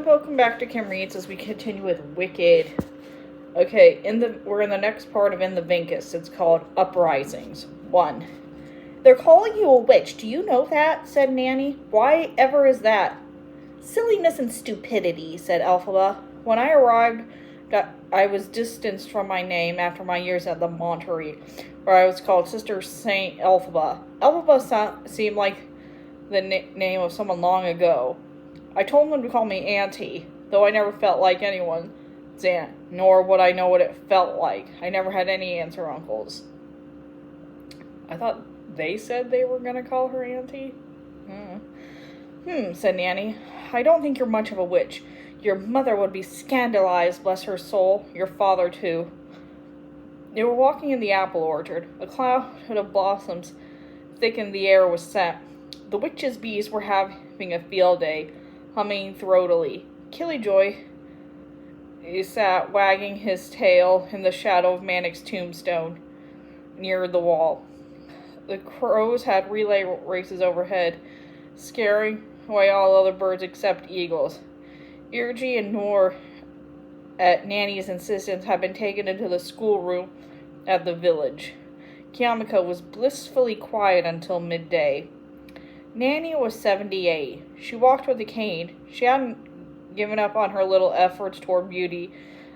welcome back to Kim Reads as we continue with Wicked. Okay, we're in the next part of In the Vinkus. It's called Uprisings. 1. They're calling you a witch. Do you know that? Said Nanny. Why ever is that? Silliness and stupidity, said Elphaba. When I arrived, I was distanced from my name after my years at the Monterey, where I was called Sister Saint Elphaba. Elphaba seemed like the name of someone long ago. I told them to call me Auntie, though I never felt like anyone's aunt, nor would I know what it felt like. I never had any aunts or uncles. I thought they said they were going to call her Auntie. Said Nanny. I don't think you're much of a witch. Your mother would be scandalized, bless her soul. Your father, too. They were walking in the apple orchard. A cloud of blossoms thickened the air with scent. The witches' bees were having a field day, humming throatily. Killjoy sat wagging his tail in the shadow of Manek's tombstone near the wall. The crows had relay races overhead, scaring away all other birds except eagles. Irgi and Noor, at Nanny's insistence, had been taken into the schoolroom at the village. Kiamiko was blissfully quiet until midday. Nanny was 78. She walked with a cane. She hadn't given up on her little efforts toward beauty,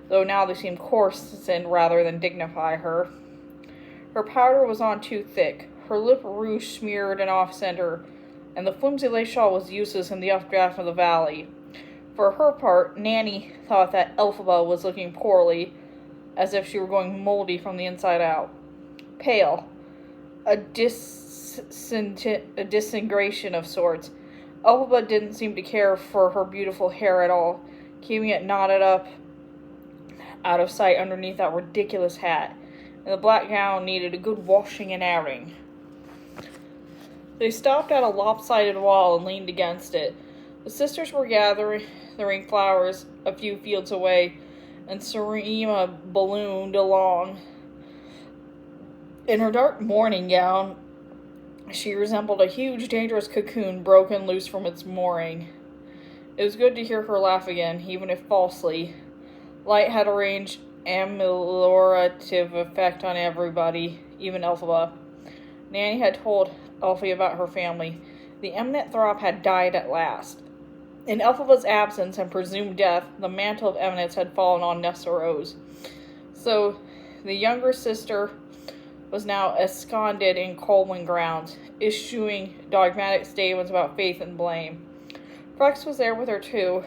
though now they seemed coarsen rather than dignify her. Her powder was on too thick, her lip rouge smeared and off-center, and the flimsy lace shawl was useless in the updraft of the valley. For her part, Nanny thought that Elphaba was looking poorly, as if she were going moldy from the inside out. Pale, a disintegration of sorts. Elphaba didn't seem to care for her beautiful hair at all, keeping it knotted up out of sight underneath that ridiculous hat, and the black gown needed a good washing and airing. They stopped at a lopsided wall and leaned against it. The sisters were gathering flowers a few fields away, and Sarima ballooned along. In her dark morning gown, she resembled a huge, dangerous cocoon broken loose from its mooring. It was good to hear her laugh again, even if falsely. Light had arranged ameliorative effect on everybody, even Elphaba. Nanny had told Elphie about her family. The Eminent Thropp had died at last. In Elphaba's absence and presumed death, the mantle of eminence had fallen on Nessarose. So the younger sister was now ensconced in Colwyn grounds, issuing dogmatic statements about faith and blame. Frex was there with her too,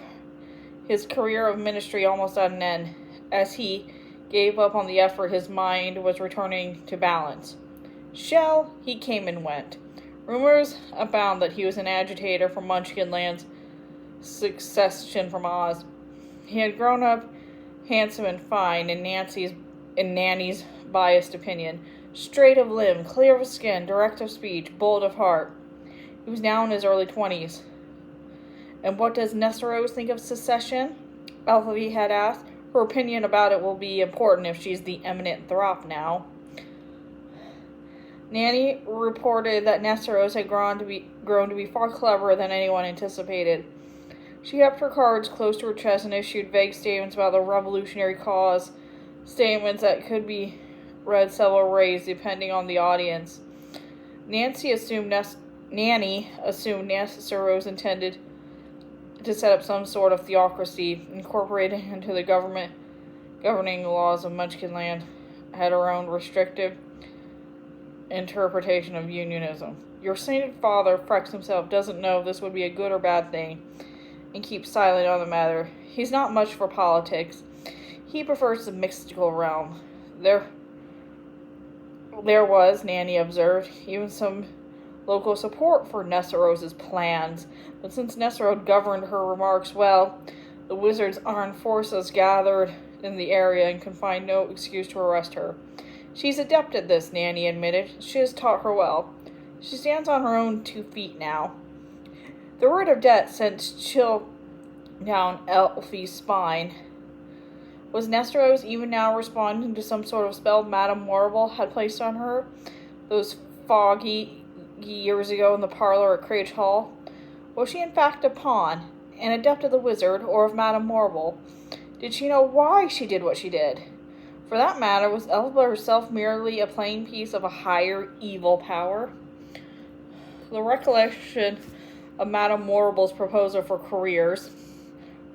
his career of ministry almost at an end. As he gave up on the effort, his mind was returning to balance. Shell, he came and went. Rumors abound that he was an agitator for Munchkinland's succession from Oz. He had grown up handsome and fine, in Nanny's biased opinion. Straight of limb, clear of skin, direct of speech, bold of heart. He was now in his early 20s. And what does Nessarose think of secession? Elphaba had asked. Her opinion about it will be important if she's the Eminent Thropp now. Nanny reported that Nessarose had grown to be far cleverer than anyone anticipated. She kept her cards close to her chest and issued vague statements about the revolutionary cause, statements that could be read several ways depending on the audience. Nanny assumed Nessarose intended to set up some sort of theocracy, incorporated into the governing laws of Munchkinland, had her own restrictive interpretation of unionism. Your sainted father, Frex himself, doesn't know if this would be a good or bad thing, and keeps silent on the matter. He's not much for politics. He prefers the mystical realm. There was, Nanny observed, even some local support for Nessarose's plans, but since Nessarose governed her remarks well, the wizard's armed forces gathered in the area and could find no excuse to arrest her. She's adept at this, Nanny admitted. She has taught her well. She stands on her own 2 feet now. The word of death sent chill down Elphie's spine. Was Nessarose even now responding to some sort of spell Madame Morrible had placed on her those foggy years ago in the parlor at Crage Hall? Was she in fact a pawn, an adept of the wizard or of Madame Morrible? Did she know why she did what she did? For that matter, was Elphaba herself merely a playing piece of a higher evil power? The recollection of Madame Morrible's proposal for careers,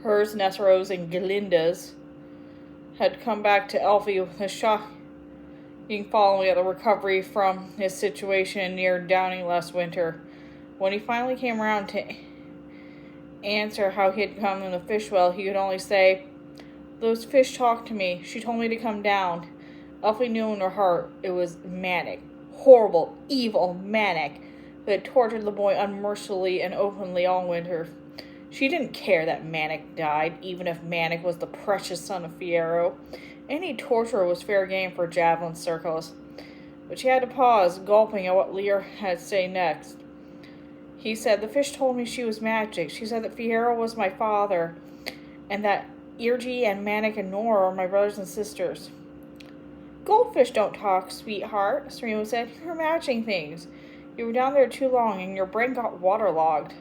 hers, Nessarose, and Galinda's, had come back to Elphie with a shocking following of the recovery from his situation near Downing last winter. When he finally came around to answer how he had come in the fish well, he could only say, "Those fish talked to me. She told me to come down." Elphie knew in her heart it was Manek, horrible, evil Manek, who had tortured the boy unmercifully and openly all winter. She didn't care that Manek died, even if Manek was the precious son of Fiyero. Any torture was fair game for javelin circles. But she had to pause, gulping at what Lear had to say next. He said, "The fish told me she was magic. She said that Fiyero was my father, and that Irgi and Manek and Nora are my brothers and sisters." "Goldfish don't talk, sweetheart," Serena said. "You're imagining things. You were down there too long, and your brain got waterlogged."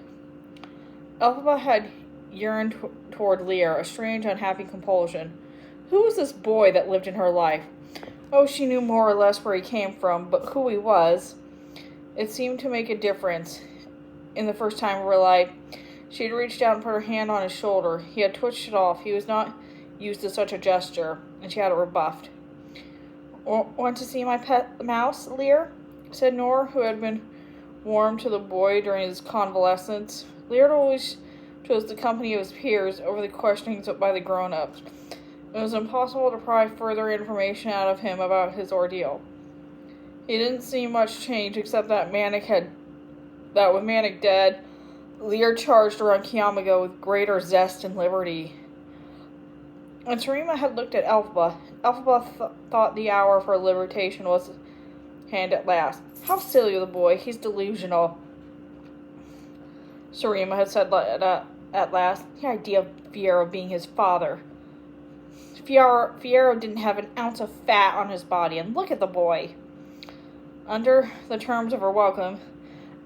Elphaba had yearned toward Lear, a strange, unhappy compulsion. Who was this boy that lived in her life? Oh, she knew more or less where he came from, but who he was, it seemed to make a difference. In the first time of her life, she had reached out and put her hand on his shoulder. He had twitched it off. He was not used to such a gesture, and she had it rebuffed. "Want to see my pet mouse, Lear?" said Nora, who had been warm to the boy during his convalescence. Lear always chose the company of his peers over the questionings by the grown-ups. It was impossible to pry further information out of him about his ordeal. He didn't see much change except that with Manek dead, Lear charged around Kiamago with greater zest and liberty. And Serena had looked at Elphaba. Elphaba thought the hour of her libertation was at hand at last. "How silly of the boy. He's delusional," Serena had said at last. The idea of Fiyero being his father. Fiyero didn't have an ounce of fat on his body, and look at the boy. Under the terms of her welcome,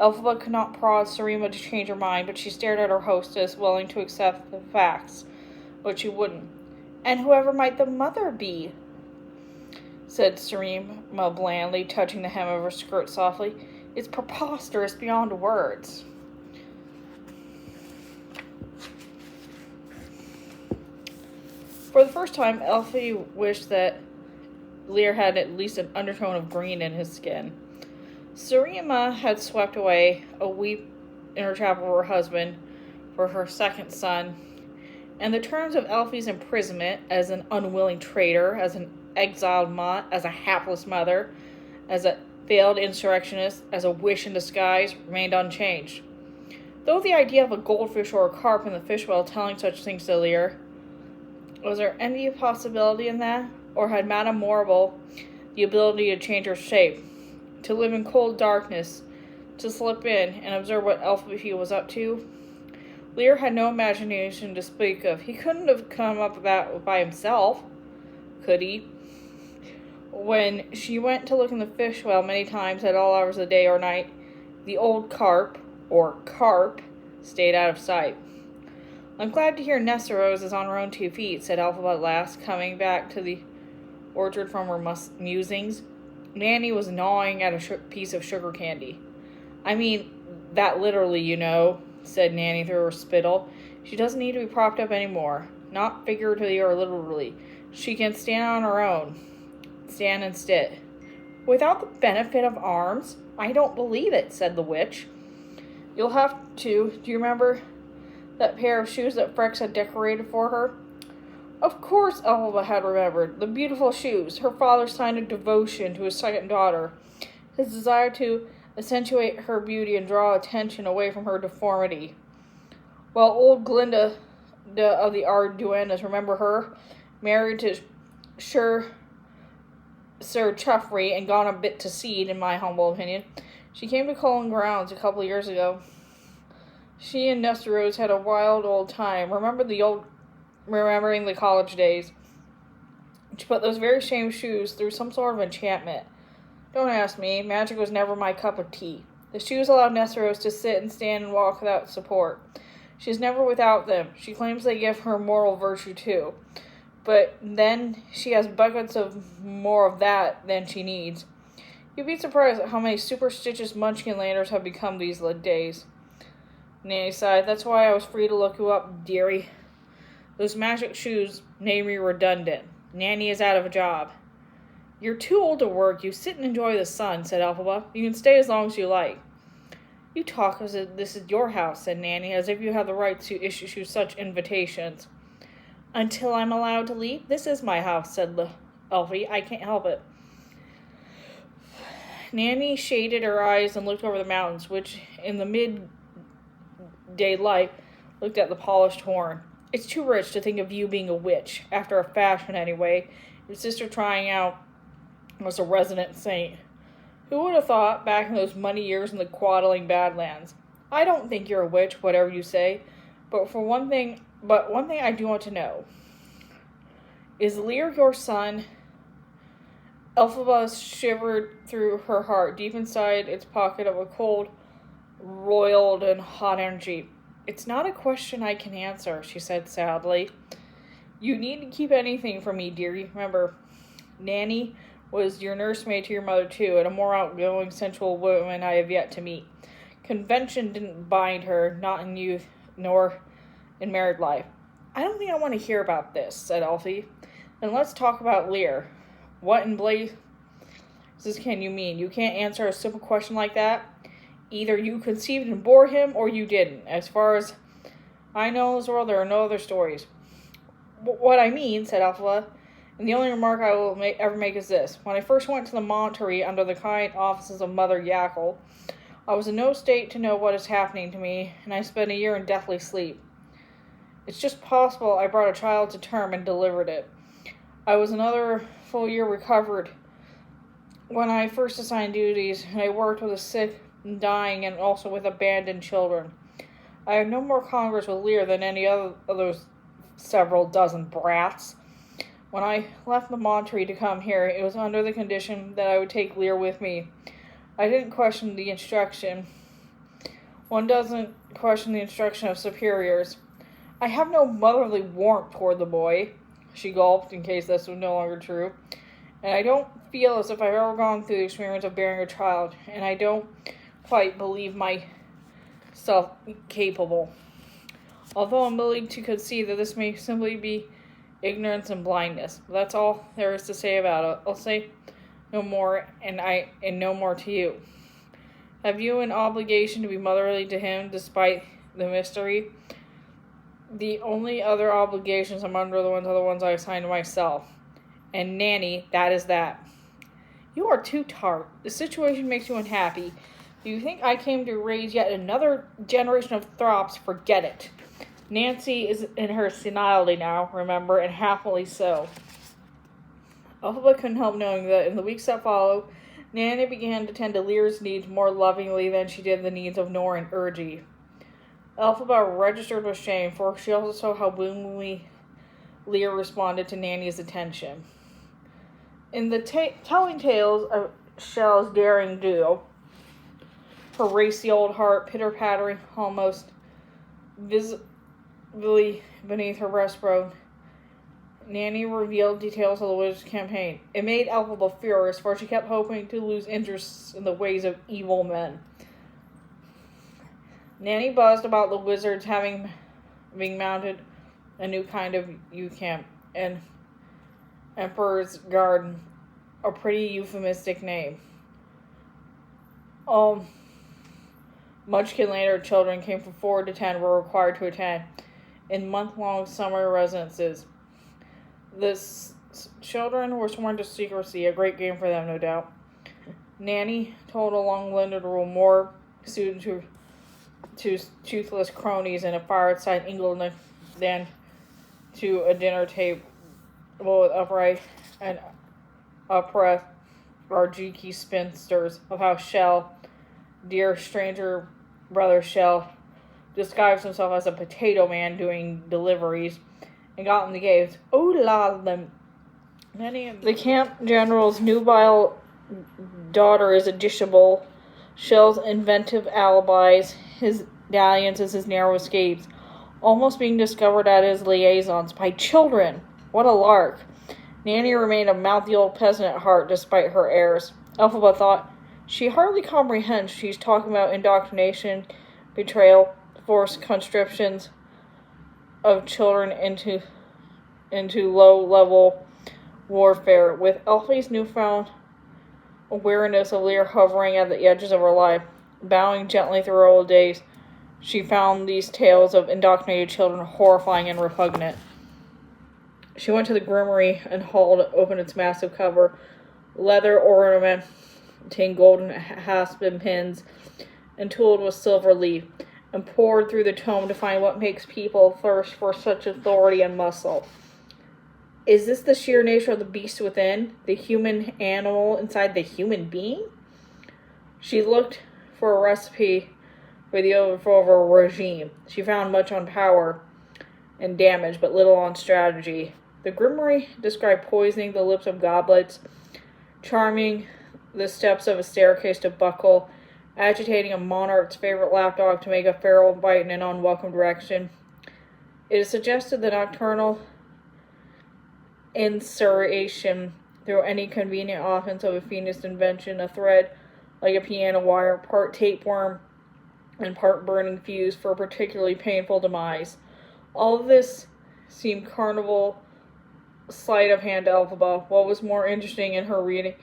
Elphaba could not prod Serena to change her mind, but she stared at her hostess, willing to accept the facts, but she wouldn't. "And whoever might the mother be?" said Serena blandly, touching the hem of her skirt softly. "It's preposterous beyond words." For the first time, Elphie wished that Lear had at least an undertone of green in his skin. Serena had swept away a weep in her chapel for her husband, for her second son, and the terms of Elphie's imprisonment as an unwilling traitor, as an exiled mont, as a hapless mother, as a failed insurrectionist, as a wish in disguise, remained unchanged. Though the idea of a goldfish or a carp in the fish well telling such things to Lear, was there any possibility in that? Or had Madame Morrible the ability to change her shape, to live in cold darkness, to slip in and observe what Elphaba was up to? Lear had no imagination to speak of. He couldn't have come up with that by himself, could he? When she went to look in the fish well many times at all hours of the day or night, the old carp, stayed out of sight. "I'm glad to hear Nessarose is on her own 2 feet, said Elphaba at last, coming back to the orchard from her musings. Nanny was gnawing at a piece of sugar candy. "I mean that literally, you know," said Nanny through her spittle. "She doesn't need to be propped up anymore. Not figuratively or literally. She can stand on her own. Stand and sit." "Without the benefit of arms? I don't believe it," said the witch. "You'll have to. Do you remember that pair of shoes that Frex had decorated for her?" Of course Elphaba had remembered. The beautiful shoes, her father's sign of devotion to his second daughter, his desire to accentuate her beauty and draw attention away from her deformity. Well, old Glinda of the Arduennas, remember her? Married to Sir Chuffrey and gone a bit to seed, in my humble opinion. She came to Cullen Grounds a couple of years ago. She and Nessarose had a wild old time. Remembering the college days. She put those very same shoes through some sort of enchantment. Don't ask me. Magic was never my cup of tea. The shoes allowed Nessarose to sit and stand and walk without support. She's never without them. She claims they give her moral virtue too. But then she has buckets of more of that than she needs. You'd be surprised at how many superstitious Munchkinlanders have become these days. Nanny sighed. That's why I was free to look you up, dearie. Those magic shoes made me redundant. Nanny is out of a job. You're too old to work. You sit and enjoy the sun, said Elphaba. You can stay as long as you like. You talk as if this is your house, said Nanny, as if you have the right to issue such invitations. Until I'm allowed to leave? This is my house, said Elfie. I can't help it. Nanny shaded her eyes and looked over the mountains, which, in the midday light, looked at the polished horn. It's too rich to think of you being a witch, after a fashion anyway. Your sister trying out was a resident saint. Who would have thought, back in those money years in the Quadling Badlands? I don't think you're a witch, whatever you say, but one thing I do want to know. Is Lear your son? Elphaba shivered through her heart, deep inside its pocket of a cold, roiled and hot energy. It's not a question I can answer, she said sadly. You need to keep anything from me, dearie. Remember, Nanny was your nursemaid to your mother, too, and a more outgoing, sensual woman I have yet to meet. Convention didn't bind her, not in youth, nor in married life. I don't think I want to hear about this, said Elfie. Then let's talk about Lear. What in blazes can you mean? You can't answer a simple question like that? Either you conceived and bore him, or you didn't. As far as I know in this world, there are no other stories. What I mean, said Elphaba, and the only remark I will ever make is this. When I first went to the Monterey under the kind offices of Mother Yackle, I was in no state to know what is happening to me, and I spent a year in deathly sleep. It's just possible I brought a child to term and delivered it. I was another full year recovered when I first assigned duties, and I worked with the sick and dying and also with abandoned children. I had no more congress with Lear than any other of those several dozen brats. When I left the Monterey to come here, it was under the condition that I would take Lear with me. I didn't question the instruction. One doesn't question the instruction of superiors. I have no motherly warmth toward the boy. She gulped, in case this was no longer true. And I don't feel as if I've ever gone through the experience of bearing a child, and I don't quite believe myself capable. Although I'm willing to concede that this may simply be ignorance and blindness. That's all there is to say about it. I'll say no more, and no more to you. Have you an obligation to be motherly to him, despite the mystery? The only other obligations I'm under are the ones I assigned to myself. And Nanny, that is that. You are too tart. The situation makes you unhappy. Do you think I came to raise yet another generation of Thropps? Forget it. Nancy is in her senility now, remember, and happily so. Elphaba couldn't help knowing that in the weeks that followed, Nanny began to tend to Lear's needs more lovingly than she did the needs of Nor and Urgie. Elphaba registered with shame, for she also saw how willingly Lear responded to Nanny's attention. In the telling tales of Shell's daring duo, her racy old heart pitter-pattering almost visibly beneath her breastbone, Nanny revealed details of the wizard's campaign. It made Elphaba furious, for she kept hoping to lose interest in the ways of evil men. Nanny buzzed about the wizards being mounted a new kind of camp, and Emperor's Garden, a pretty euphemistic name. Munchkinlander children came from 4 to 10 were required to attend in month-long summer residences. The children were sworn to secrecy, a great game for them, no doubt. Nanny told a long-winded rule more suited to toothless cronies in a fireside England than to a dinner table with upright and upright Arjiki spinsters, of how Shell, dear stranger brother Shell, disguised himself as a potato man doing deliveries and got in the games. Oh la, many of the camp general's nubile daughter is a dishable. Shell's inventive alibis, his dalliances, his narrow escapes, almost being discovered at his liaisons by children. What a lark. Nanny remained a mouthy old peasant at heart despite her airs. Elphaba thought, she hardly comprehends she's talking about indoctrination, betrayal, forced conscriptions of children into low-level warfare. With Elfie's newfound awareness of Lear hovering at the edges of her life, bowing gently through her old days, she found these tales of indoctrinated children horrifying and repugnant. She went to the grimoire and hauled open its massive cover, leather ornamenting golden hasp pins, and tooled with silver leaf, and pored through the tome to find what makes people thirst for such authority and muscle. Is this the sheer nature of the beast within, the human animal inside the human being? She looked for a recipe for the overthrow of her regime. She found much on power and damage, but little on strategy. The grimoire described poisoning the lips of goblets, charming the steps of a staircase to buckle, agitating a monarch's favorite lapdog to make a feral bite in an unwelcome direction. It is suggested the nocturnal insertion through any convenient offense of a fiendish invention, a thread like a piano wire, part tapeworm and part burning fuse for a particularly painful demise. All of this seemed carnival sleight of hand to Elphaba. What was more interesting in her reading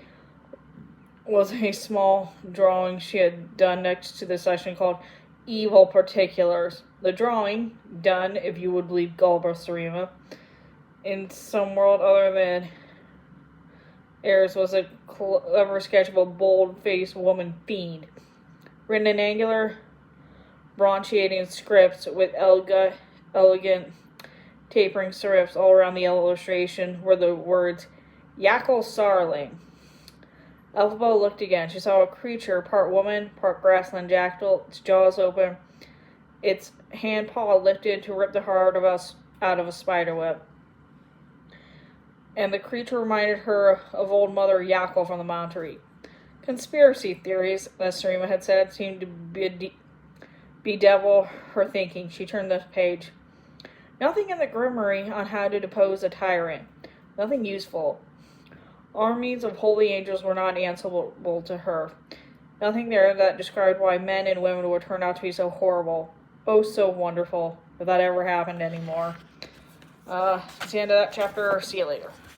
was a small drawing she had done next to the section called Evil Particulars. The drawing, done, if you would believe Galbatorima, in some world other than Ayers, was a clever sketch of a bold-faced woman fiend, written in angular, bronchiating scripts with elegant tapering serifs all around the illustration were the words, Yackle Sarling. Elphaba looked again. She saw a creature, part woman, part grassland jackal, its jaws open, its hand paw lifted to rip the heart out of a spider web. And the creature reminded her of old Mother Yackle from the Monterey. Conspiracy theories, as Sarima had said, seemed to bedevil her thinking. She turned the page. Nothing in the grimoire on how to depose a tyrant. Nothing useful. Armies of holy angels were not answerable to her. Nothing there that described why men and women would turn out to be so horrible. Oh, so wonderful. If that ever happened anymore. That's the end of that chapter. See you later.